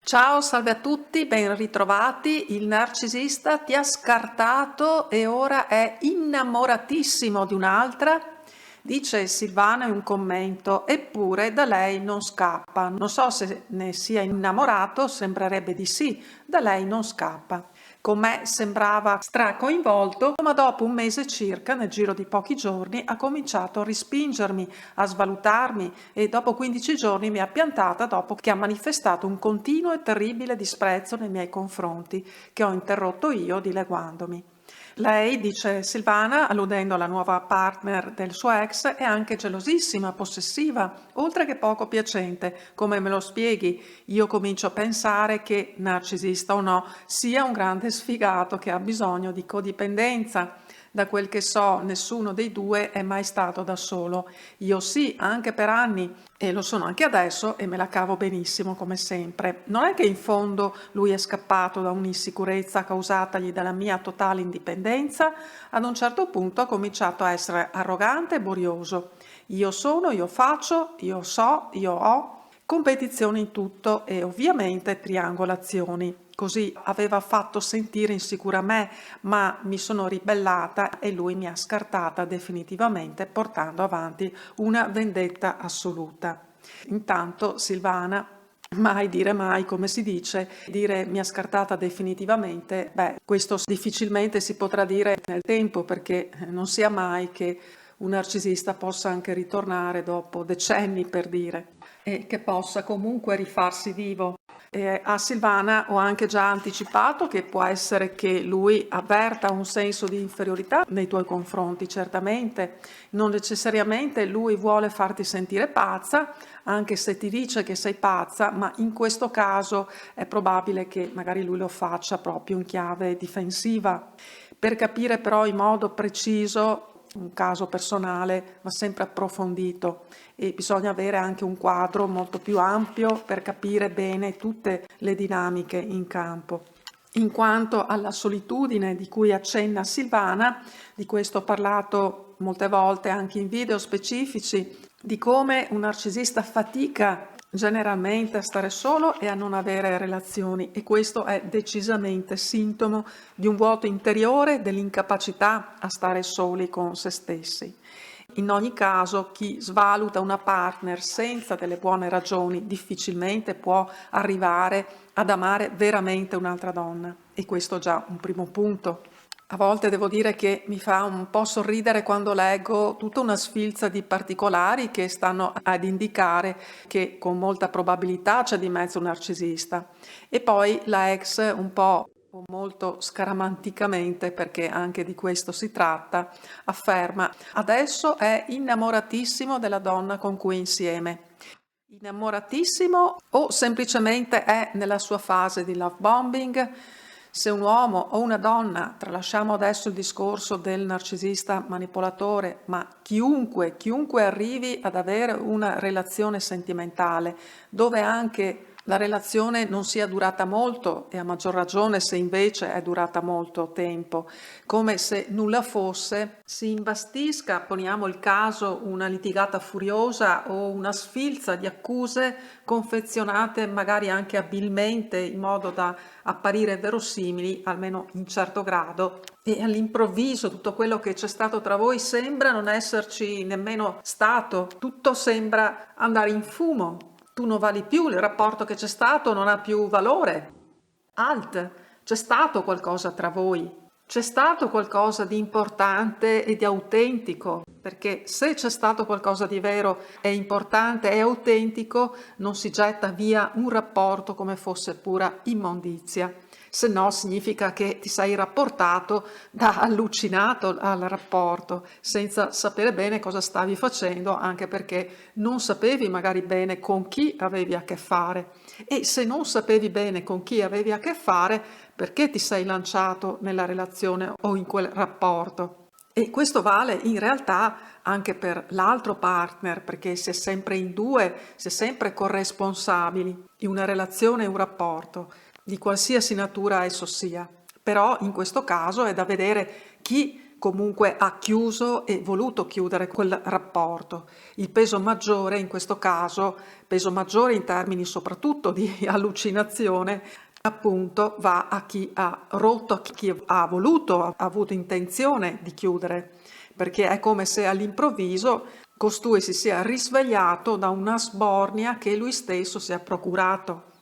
Ciao, salve a tutti, ben ritrovati. Il narcisista ti ha scartato e ora è innamoratissimo di un'altra. Dice Silvana in un commento, eppure da lei non scappa. Non so se ne sia innamorato, sembrerebbe di sì, da lei non scappa. Con me sembrava stracoinvolto, ma dopo un mese circa, nel giro di pochi giorni, ha cominciato a respingermi, a svalutarmi e dopo 15 giorni mi ha piantata dopo che ha manifestato un continuo e terribile disprezzo nei miei confronti, che ho interrotto io dileguandomi. Lei, dice Silvana, alludendo alla nuova partner del suo ex, è anche gelosissima, possessiva, oltre che poco piacente. Come me lo spieghi? Io comincio a pensare che, narcisista o no, sia un grande sfigato che ha bisogno di codipendenza. Da quel che so, nessuno dei due è mai stato da solo. Io sì, anche per anni, e lo sono anche adesso e me la cavo benissimo come sempre. Non è che in fondo lui è scappato da un'insicurezza causatagli dalla mia totale indipendenza? Ad un certo punto ha cominciato a essere arrogante e borioso. Io sono, io faccio, io so, io ho. Competizione in tutto e ovviamente triangolazioni. Così aveva fatto sentire insicura me, ma mi sono ribellata e lui mi ha scartata definitivamente, portando avanti una vendetta assoluta. Intanto Silvana, mai dire mai, come si dice, dire mi ha scartata definitivamente, questo difficilmente si potrà dire nel tempo, perché non sia mai che un narcisista possa anche ritornare dopo decenni, per dire, e che possa comunque rifarsi vivo. A Silvana ho anche già anticipato che può essere che lui avverta un senso di inferiorità nei tuoi confronti, certamente. Non necessariamente lui vuole farti sentire pazza, anche se ti dice che sei pazza, ma in questo caso è probabile che magari lui lo faccia proprio in chiave difensiva. Per capire però in modo preciso un caso personale va sempre approfondito e bisogna avere anche un quadro molto più ampio per capire bene tutte le dinamiche in campo. In quanto alla solitudine di cui accenna Silvana, di questo ho parlato molte volte anche in video specifici, di come un narcisista fatica generalmente a stare solo e a non avere relazioni, e questo è decisamente sintomo di un vuoto interiore, dell'incapacità a stare soli con se stessi. In ogni caso, chi svaluta una partner senza delle buone ragioni difficilmente può arrivare ad amare veramente un'altra donna, e questo è già un primo punto. A volte devo dire che mi fa un po' sorridere quando leggo tutta una sfilza di particolari che stanno ad indicare che con molta probabilità c'è di mezzo un narcisista. E poi la ex un po' o molto scaramanticamente, perché anche di questo si tratta, afferma: adesso è innamoratissimo della donna con cui è insieme. Innamoratissimo o semplicemente è nella sua fase di love bombing? Se un uomo o una donna, tralasciamo adesso il discorso del narcisista manipolatore, ma chiunque arrivi ad avere una relazione sentimentale dove anche la relazione non sia durata molto, e a maggior ragione se invece è durata molto tempo, come se nulla fosse, si imbastisca, poniamo il caso, una litigata furiosa o una sfilza di accuse confezionate magari anche abilmente in modo da apparire verosimili, almeno in certo grado, e all'improvviso tutto quello che c'è stato tra voi sembra non esserci nemmeno stato, tutto sembra andare in fumo. Tu non vali più, il rapporto che c'è stato non ha più valore. Alt, c'è stato qualcosa tra voi, c'è stato qualcosa di importante e di autentico, perché se c'è stato qualcosa di vero e importante e autentico, non si getta via un rapporto come fosse pura immondizia. Se no significa che ti sei rapportato da allucinato al rapporto, senza sapere bene cosa stavi facendo, anche perché non sapevi magari bene con chi avevi a che fare. E se non sapevi bene con chi avevi a che fare, perché ti sei lanciato nella relazione o in quel rapporto? E questo vale in realtà anche per l'altro partner, perché si è sempre in due, si è sempre corresponsabili in una relazione e un rapporto, di qualsiasi natura esso sia. Però in questo caso è da vedere chi comunque ha chiuso e voluto chiudere quel rapporto. Il peso maggiore in questo caso, peso maggiore in termini soprattutto di allucinazione, appunto va a chi ha rotto, a chi ha voluto, ha avuto intenzione di chiudere, perché è come se all'improvviso costui si sia risvegliato da una sbornia che lui stesso si è procurato.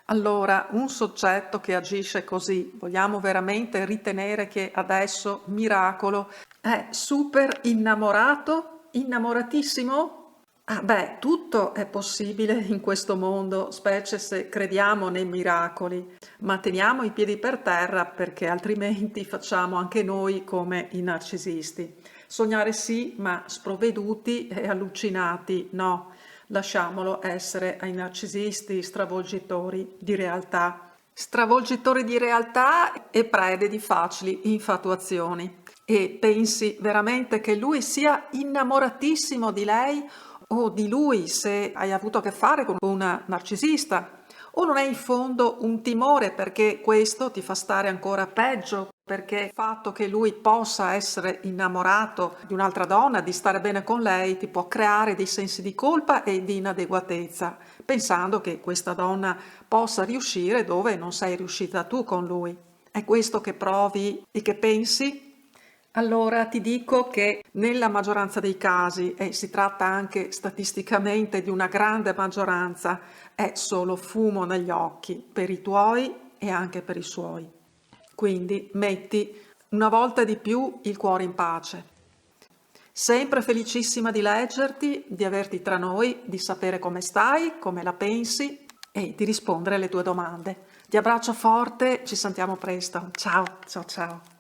Allora, un soggetto che agisce così, vogliamo veramente ritenere che adesso, miracolo, è super innamorato, innamoratissimo? Ah beh, tutto è possibile in questo mondo, specie se crediamo nei miracoli, ma teniamo i piedi per terra perché altrimenti facciamo anche noi come i narcisisti. Sognare sì, ma sprovveduti e allucinati no. Lasciamolo essere ai narcisisti stravolgitori di realtà. Stravolgitori di realtà e prede di facili infatuazioni. E pensi veramente che lui sia innamoratissimo di lei o di lui se hai avuto a che fare con una narcisista? O non è in fondo un timore perché questo ti fa stare ancora peggio? Perché il fatto che lui possa essere innamorato di un'altra donna, di stare bene con lei, ti può creare dei sensi di colpa e di inadeguatezza, pensando che questa donna possa riuscire dove non sei riuscita tu con lui. È questo che provi e che pensi? Allora ti dico che nella maggioranza dei casi, e si tratta anche statisticamente di una grande maggioranza, è solo fumo negli occhi per i tuoi e anche per i suoi. Quindi metti una volta di più il cuore in pace. Sempre felicissima di leggerti, di averti tra noi, di sapere come stai, come la pensi e di rispondere alle tue domande. Ti abbraccio forte, ci sentiamo presto. Ciao, ciao, ciao.